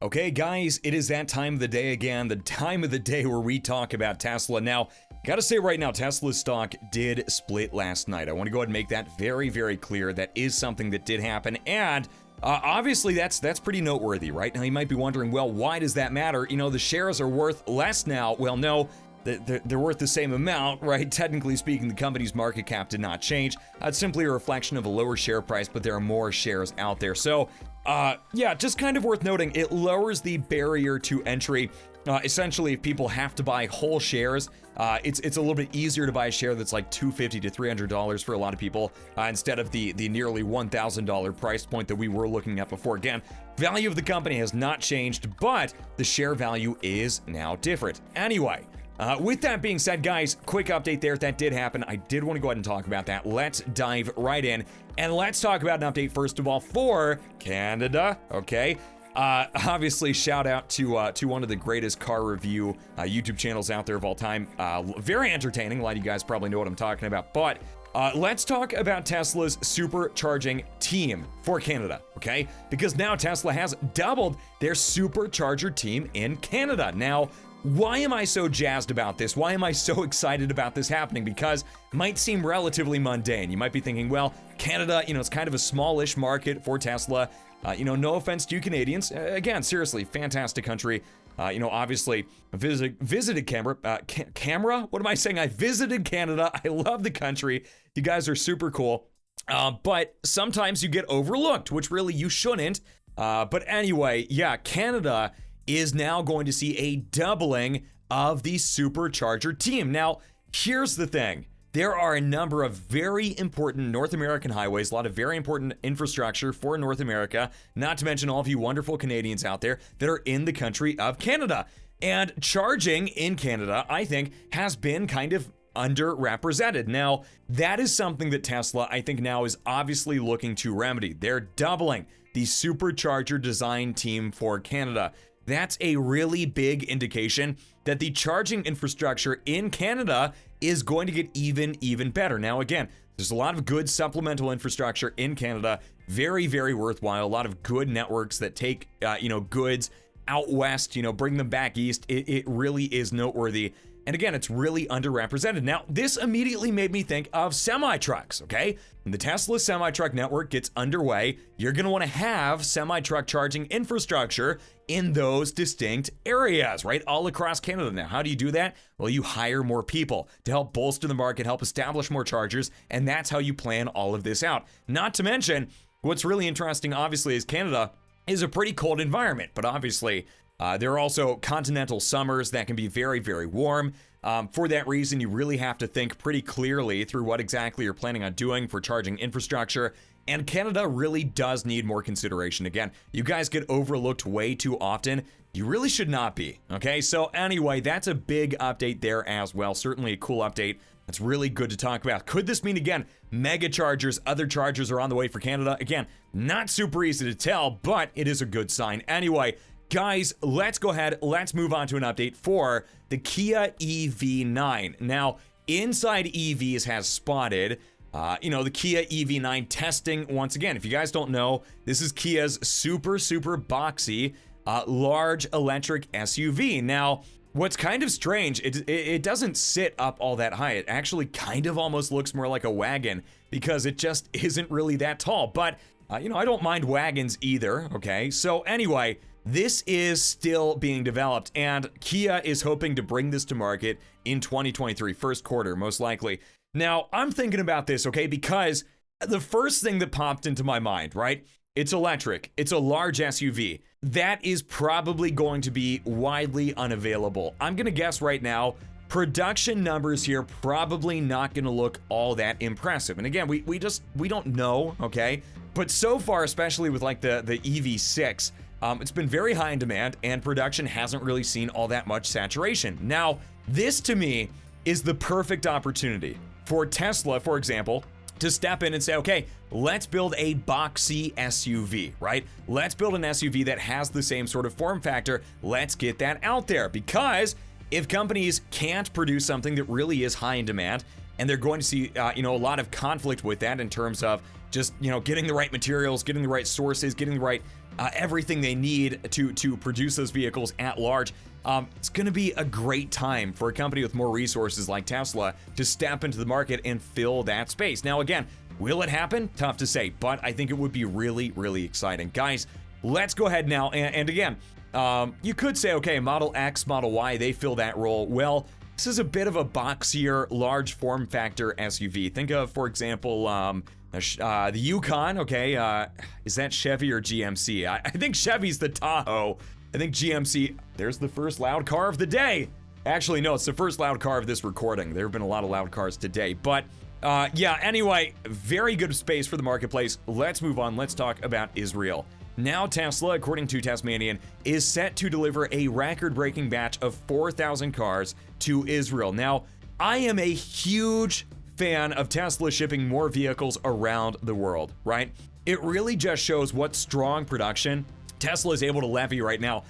Okay, guys, it is that time of the day again, the time of the day where we talk about Tesla. Now, gotta say right now, Tesla's stock did split last night. I want to go ahead and make that very, very clear. That is something that did happen, and obviously that's pretty noteworthy, right? Now, you might be wondering, well, why does that matter? You know, the shares are worth less now. Well, no. They're worth the same amount, right? Technically speaking, the company's market cap did not change. It's simply a reflection of a lower share price, but there are more shares out there. So, yeah, just kind of worth noting, it lowers the barrier to entry. Essentially, if people have to buy whole shares, it's a little bit easier to buy a share that's like $250 to $300 for a lot of people, instead of the nearly $1,000 price point that we were looking at before. Again, value of the company has not changed, but the share value is now different. Anyway, with that being said, guys, quick update there. That did happen. I did want to go ahead and talk about that. Let's dive right in, and let's talk about an update first of all for Canada. Okay, obviously, shout out to one of the greatest car review YouTube channels out there of all time. Very entertaining. A lot of you guys probably know what I'm talking about, but let's talk about Tesla's supercharging team for Canada, okay? Because now Tesla has doubled their supercharger team in Canada. Now, why am I so jazzed about this? Why am I so excited about this happening? Because it might seem relatively mundane. You might be thinking, well, Canada, you know, it's kind of a smallish market for Tesla. You know, no offense to you Canadians. Again, seriously, fantastic country. You know, obviously, visited Canberra. What am I saying? I visited Canada. I love the country. You guys are super cool. But sometimes you get overlooked, which really you shouldn't. But anyway, yeah, Canada is now going to see a doubling of the supercharger team. Now, here's the thing. There are a number of very important North American highways, a lot of very important infrastructure for North America, not to mention all of you wonderful Canadians out there that are in the country of Canada. And charging in Canada, I think, has been kind of underrepresented. Now, that is something that Tesla, I think now is obviously looking to remedy. They're doubling the supercharger design team for Canada. That's a really big indication that the charging infrastructure in Canada is going to get even better. Now, again, there's a lot of good supplemental infrastructure in Canada, very, very worthwhile. A lot of good networks that take, you know, goods out west, you know, bring them back east. It really is noteworthy. And again, it's really underrepresented. Now, this immediately made me think of semi-trucks, okay? When the Tesla semi-truck network gets underway, you're gonna wanna have semi-truck charging infrastructure in those distinct areas, right? All across Canada. Now, how do you do that? Well, you hire more people to help bolster the market, help establish more chargers, and that's how you plan all of this out. Not to mention, what's really interesting, obviously, is Canada is a pretty cold environment, but obviously, there are also continental summers that can be very, very warm. For that reason, you really have to think pretty clearly through what exactly you're planning on doing for charging infrastructure. And Canada really does need more consideration. Again, you guys get overlooked way too often. You really should not be, okay? So anyway, that's a big update there as well. Certainly a cool update. That's really good to talk about. Could this mean, again, mega chargers, other chargers are on the way for Canada? Again, not super easy to tell, but it is a good sign. Anyway, guys, let's go ahead. Let's move on to an update for the Kia EV9. Now, Inside EVs has spotted, you know, the Kia EV9 testing once again. If you guys don't know, this is Kia's super boxy, large electric SUV. Now, what's kind of strange, it doesn't sit up all that high. It actually kind of almost looks more like a wagon because it just isn't really that tall. But, you know, I don't mind wagons either, okay? So anyway, this is still being developed, and Kia is hoping to bring this to market in 2023, first quarter, most likely. Now, I'm thinking about this, okay, because the first thing that popped into my mind, right? It's electric. It's a large SUV. That is probably going to be widely unavailable. I'm going to guess right now, production numbers here probably not going to look all that impressive. And again, we don't know, okay? But so far, especially with like the EV6, it's been very high in demand, and production hasn't really seen all that much saturation. Now, this to me is the perfect opportunity for Tesla, for example, to step in and say, okay, let's build a boxy SUV, right? Let's build an SUV that has the same sort of form factor. Let's get that out there, because if companies can't produce something that really is high in demand, and they're going to see, you know, a lot of conflict with that in terms of just, you know, getting the right materials, getting the right sources, getting the right everything they need to produce those vehicles at large. It's going to be a great time for a company with more resources like Tesla to step into the market and fill that space. Now, again, will it happen? Tough to say, but I think it would be really, really exciting. Guys, let's go ahead now. And again, you could say, okay, Model X, Model Y, they fill that role. Well, this is a bit of a boxier, large form factor SUV. Think of, for example, the Yukon, okay? Is that Chevy or GMC? I think Chevy's the Tahoe. I think GMC, there's the first loud car of the day. Actually, no, it's the first loud car of this recording. There have been a lot of loud cars today. But yeah, anyway, very good space for the marketplace. Let's move on. Let's talk about Israel. Now, Tesla, according to Tasmanian, is set to deliver a record-breaking batch of 4,000 cars to Israel. Now, I am a huge fan of Tesla shipping more vehicles around the world, right? It really just shows what strong production Tesla is able to levy right now.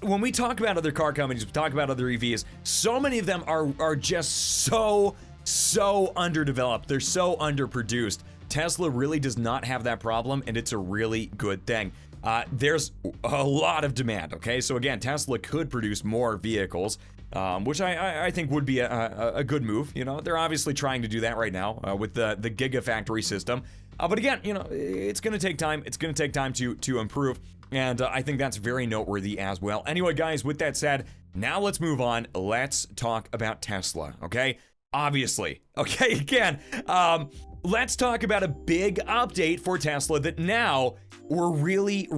When we talk about other car companies, we talk about other EVs, so many of them are just so underdeveloped. They're so underproduced. Tesla really does not have that problem, and it's a really good thing. There's a lot of demand, okay? So again, Tesla could produce more vehicles, which I think would be a good move. You know, they're obviously trying to do that right now with the Gigafactory system. But again, you know, it's going to take time. It's going to take time to improve. And I think that's very noteworthy as well. Anyway, guys, with that said, now let's move on. Let's talk about Tesla, okay? Obviously. Okay, again, let's talk about a big update for Tesla that now we're really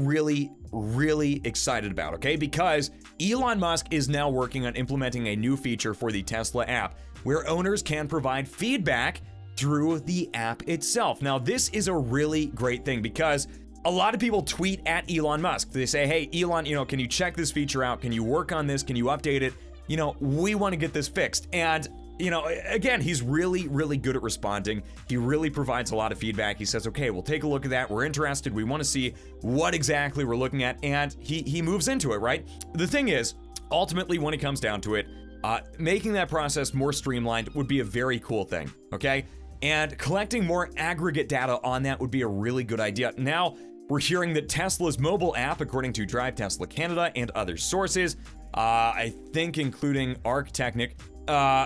excited about, okay? Because Elon Musk is now working on implementing a new feature for the Tesla app where owners can provide feedback through the app itself. Now, this is a really great thing because a lot of people tweet at Elon Musk. They say, hey, Elon, you know, can you check this feature out? Can you work on this? Can you update it? You know, we want to get this fixed. And, you know, again, he's really good at responding. He really provides a lot of feedback. He says, okay, we'll take a look at that. We're interested. We want to see what exactly we're looking at. And he moves into it, right? The thing is, ultimately, when it comes down to it, making that process more streamlined would be a very cool thing, okay? And collecting more aggregate data on that would be a really good idea. Now, we're hearing that Tesla's mobile app, according to Drive Tesla Canada and other sources, I think including Arctechnic,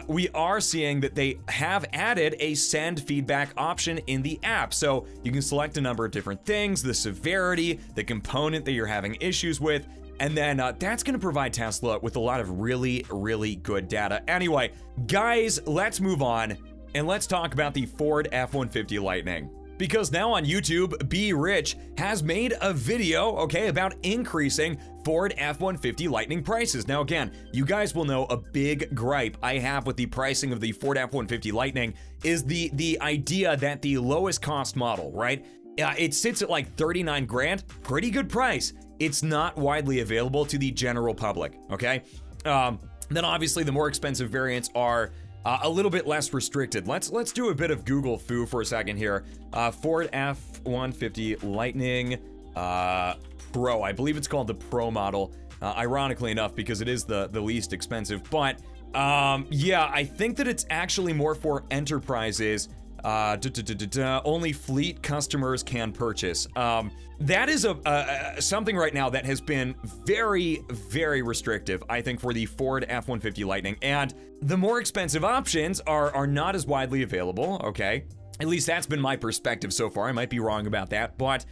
we are seeing that they have added a send feedback option in the app. So you can select a number of different things, the severity, the component that you're having issues with, and then that's going to provide Tesla with a lot of really good data. Anyway, guys, let's move on. And let's talk about the Ford F-150 Lightning. Because now on YouTube, Be Rich has made a video, okay, about increasing Ford F-150 Lightning prices. Now again, you guys will know a big gripe I have with the pricing of the Ford F-150 Lightning is the idea that the lowest cost model, right? It sits at like 39 grand, pretty good price. It's not widely available to the general public, okay? Then obviously the more expensive variants are a little bit less restricted. Let's do a bit of Google foo for a second here. Ford F-150 Lightning Pro. I believe it's called the Pro model, ironically enough, because it is the least expensive. But yeah, I think that it's actually more for enterprises. Only fleet customers can purchase. That is something right now that has been very restrictive, I think, for the Ford F-150 Lightning. And the more expensive options are not as widely available, okay? At least that's been my perspective so far. I might be wrong about that. But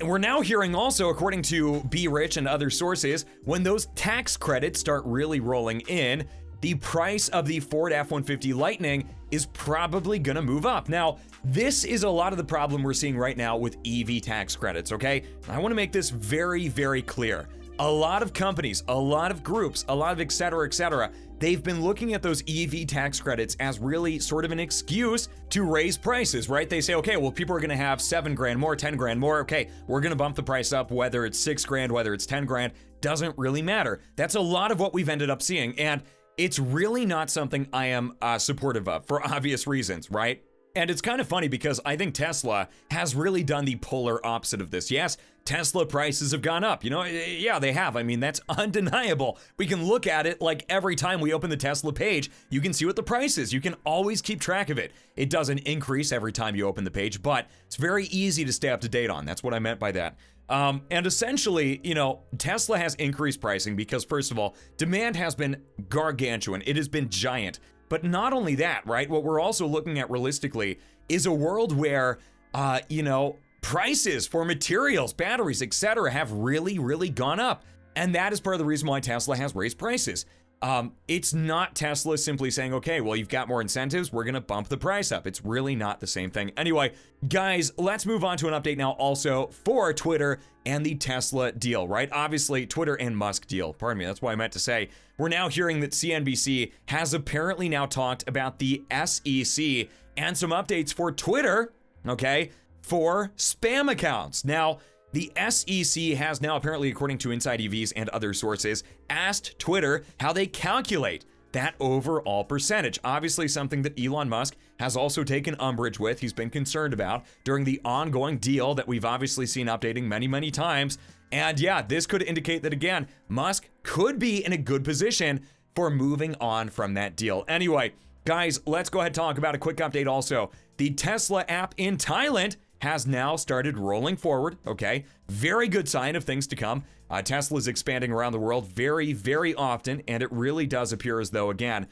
we're now hearing also, according to Be Rich and other sources, when those tax credits start really rolling in, the price of the Ford F-150 Lightning is probably gonna move up. Now, this is a lot of the problem we're seeing right now with EV tax credits, okay? I wanna make this very clear. A lot of companies, a lot of groups, a lot of et cetera, they've been looking at those EV tax credits as really sort of an excuse to raise prices, right? They say, okay, well, people are gonna have 7 grand more, 10 grand more. Okay, we're gonna bump the price up, whether it's 6 grand, whether it's 10 grand, doesn't really matter. That's a lot of what we've ended up seeing. And it's really not something I am supportive of for obvious reasons, right? And it's kind of funny because I think Tesla has really done the polar opposite of this. Yes, Tesla prices have gone up. You know, yeah, they have. I mean, that's undeniable. We can look at it like every time we open the Tesla page, you can see what the price is. You can always keep track of it. It doesn't increase every time you open the page, but it's very easy to stay up to date on. That's what I meant by that. And essentially, you know, Tesla has increased pricing because, first of all, demand has been gargantuan. It has been giant. But not only that, right? What we're also looking at realistically is a world where, you know, prices for materials, batteries, etc. have really, really gone up. And that is part of the reason why Tesla has raised prices. It's not Tesla simply saying, okay, well, you've got more incentives, we're gonna bump the price up. It's really not the same thing. Anyway, guys, let's move on to an update now also for Twitter and the Tesla deal, right? Obviously, Twitter and Musk deal, pardon me, that's what I meant to say. We're now hearing that CNBC has apparently now talked about the SEC and some updates for Twitter, okay, for spam accounts. Now, the SEC has now apparently, according to Inside EVs and other sources, asked Twitter how they calculate that overall percentage. Obviously something that Elon Musk has also taken umbrage with. He's been concerned about during the ongoing deal that we've obviously seen updating many, many times. And yeah, this could indicate that again, Musk could be in a good position for moving on from that deal. Anyway, guys, let's go ahead and talk about a quick update also. The Tesla app in Thailand has now started rolling forward, okay? Very good sign of things to come. Tesla's expanding around the world very, very often, and it really does appear as though, again,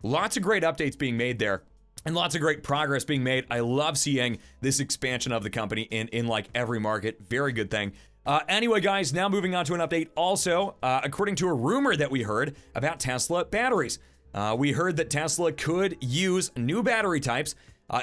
lots of great updates being made there and lots of great progress being made. I love seeing this expansion of the company in like every market. Very good thing. Anyway, guys, now moving on to an update also, according to a rumor that we heard about Tesla batteries. We heard that Tesla could use new battery types,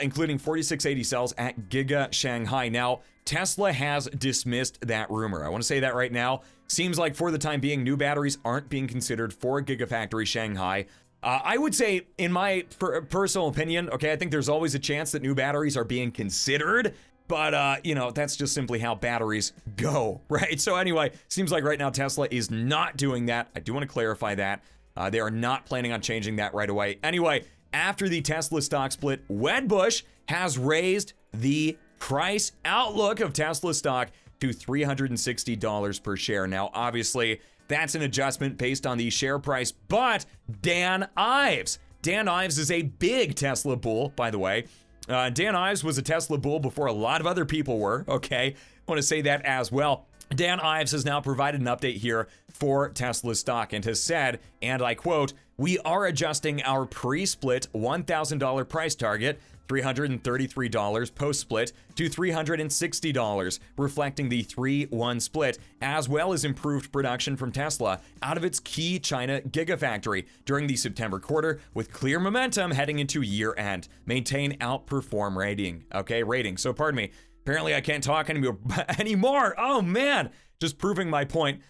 including 4680 cells at Giga Shanghai. Now, Tesla has dismissed that rumor. I want to say that right now. Seems like for the time being, new batteries aren't being considered for Gigafactory Shanghai. I would say, in my personal opinion, okay, I think there's always a chance that new batteries are being considered, but, you know, that's just simply how batteries go, right? So anyway, seems like right now Tesla is not doing that. I do want to clarify that. They are not planning on changing that right away. Anyway, after the Tesla stock split, Wedbush has raised the price outlook of Tesla stock to $360 per share. Now, obviously, that's an adjustment based on the share price, but Dan Ives is a big Tesla bull, by the way. Dan Ives was a Tesla bull before a lot of other people were, okay? I want to say that as well. Dan Ives has now provided an update here for Tesla stock and has said, and I quote, "We are adjusting our pre-split $1,000 price target, $333 post-split, to $360, reflecting the 3-1 split, as well as improved production from Tesla out of its key China Gigafactory during the September quarter, with clear momentum heading into year-end. Maintain outperform rating." Okay, rating. So pardon me. Apparently I can't talk anymore. Oh man, just proving my point.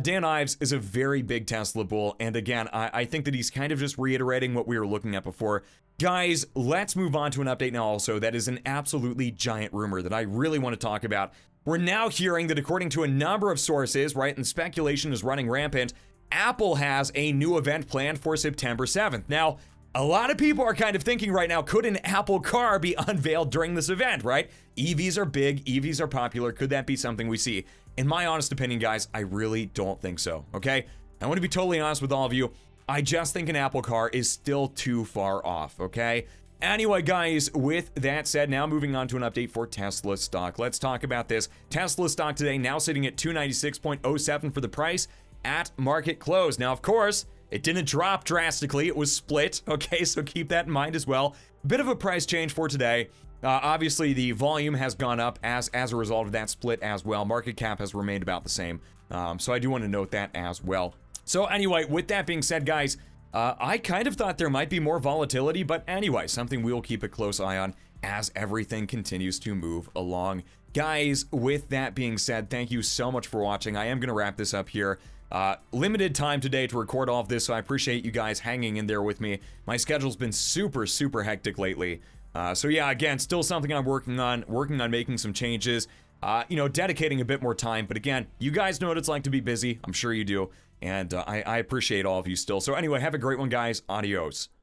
Dan Ives is a very big Tesla bull. And again, I think that he's kind of just reiterating what we were looking at before. Guys, let's move on to an update now also that is an absolutely giant rumor that I really want to talk about. We're now hearing that according to a number of sources, right, and speculation is running rampant, Apple has a new event planned for September 7th. Now, a lot of people are kind of thinking right now, could an Apple car be unveiled during this event, right? EVs are big, EVs are popular. Could that be something we see? In my honest opinion, guys, I really don't think so, okay? I want to be totally honest with all of you. I just think an Apple car is still too far off, okay? Anyway, guys, with that said, now moving on to an update for Tesla stock. Let's talk about this. Tesla stock today now sitting at $296.07 for the price at market close. Now, of course, it didn't drop drastically, it was split, okay, so keep that in mind as well. Bit of a price change for today. Obviously, the volume has gone up as a result of that split as well. Market cap has remained about the same, so I do want to note that as well. So anyway, with that being said, guys, I kind of thought there might be more volatility, but anyway, something we'll keep a close eye on as everything continues to move along. Guys, with that being said, thank you so much for watching. I am going to wrap this up here. Limited time today to record all of this, so I appreciate you guys hanging in there with me. My schedule's been super hectic lately. So yeah, again, still something I'm working on making some changes, you know, dedicating a bit more time. But again, you guys know what it's like to be busy. I'm sure you do. And I appreciate all of you still. So anyway, have a great one, guys. Adios.